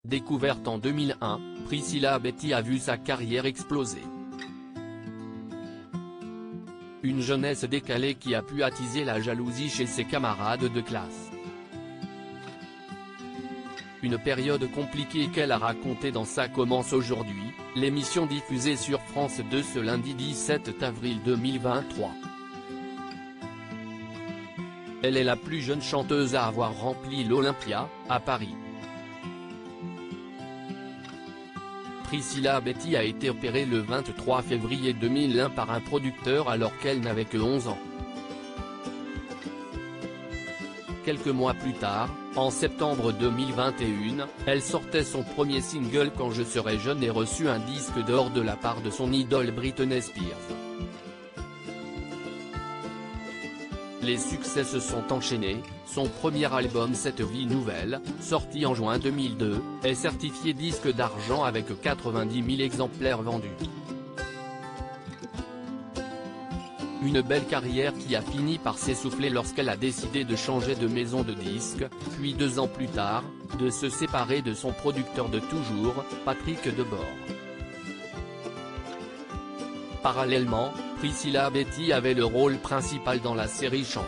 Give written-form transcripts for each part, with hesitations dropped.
Découverte en 2001, Priscilla Betty a vu sa carrière exploser. Une jeunesse décalée qui a pu attiser la jalousie chez ses camarades de classe. Une période compliquée qu'elle a racontée dans Ça commence aujourd'hui, l'émission diffusée sur France 2 ce lundi 17 avril 2023. Elle est la plus jeune chanteuse à avoir rempli l'Olympia, à Paris. Priscilla Betty a été opérée le 23 février 2001 par un producteur alors qu'elle n'avait que 11 ans. Quelques mois plus tard, en septembre 2021, elle sortait son premier single Quand je serai jeune et reçut un disque d'or de la part de son idole Britney Spears. Les succès se sont enchaînés, son premier album Cette vie nouvelle, sorti en juin 2002, est certifié disque d'argent avec 90 000 exemplaires vendus. Une belle carrière qui a fini par s'essouffler lorsqu'elle a décidé de changer de maison de disques, puis 2 ans plus tard, de se séparer de son producteur de toujours, Patrick Debord. Parallèlement, Priscilla Betty avait le rôle principal dans la série Chante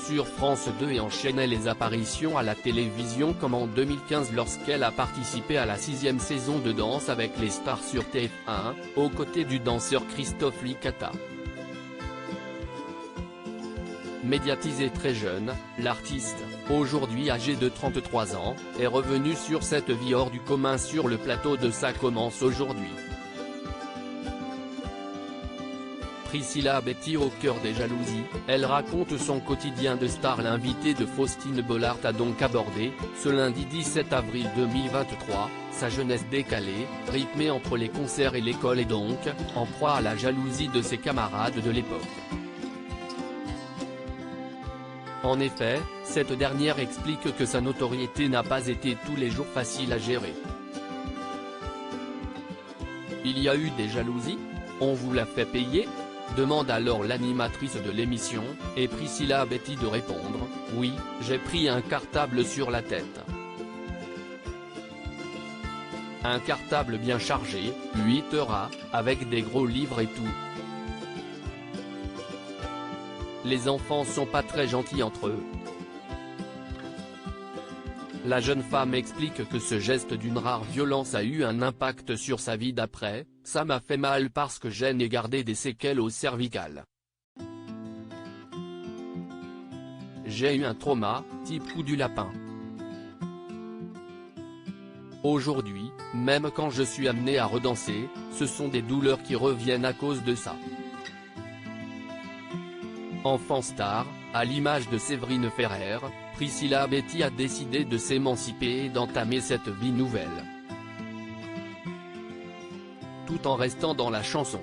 sur France 2 et enchaînait les apparitions à la télévision comme en 2015 lorsqu'elle a participé à la 6e saison de Danse avec les stars sur TF1, aux côtés du danseur Christophe Licata. Médiatisée très jeune, l'artiste, aujourd'hui âgée de 33 ans, est revenue sur cette vie hors du commun sur le plateau de Ça commence aujourd'hui. Priscilla Betty au cœur des jalousies, elle raconte son quotidien de star. L'invité de Faustine Bollard a donc abordé, ce lundi 17 avril 2023, sa jeunesse décalée, rythmée entre les concerts et l'école et donc, en proie à la jalousie de ses camarades de l'époque. En effet, cette dernière explique que sa notoriété n'a pas été tous les jours facile à gérer. Il y a eu des jalousies ? On vous l'a fait payer ? Demande alors l'animatrice de l'émission, et Priscilla Betty de répondre, « Oui, j'ai pris un cartable sur la tête. Un cartable bien chargé, 8 Tera, avec des gros livres et tout. Les enfants sont pas très gentils entre eux. » La jeune femme explique que ce geste d'une rare violence a eu un impact sur sa vie d'après, « Ça m'a fait mal parce que j'ai gardé des séquelles au cervical. J'ai eu un trauma, type coup du lapin. Aujourd'hui, même quand je suis amenée à redanser, ce sont des douleurs qui reviennent à cause de ça. » Enfant star, à l'image de Séverine Ferrer, Priscilla Betty a décidé de s'émanciper et d'entamer cette vie nouvelle. Tout en restant dans la chanson.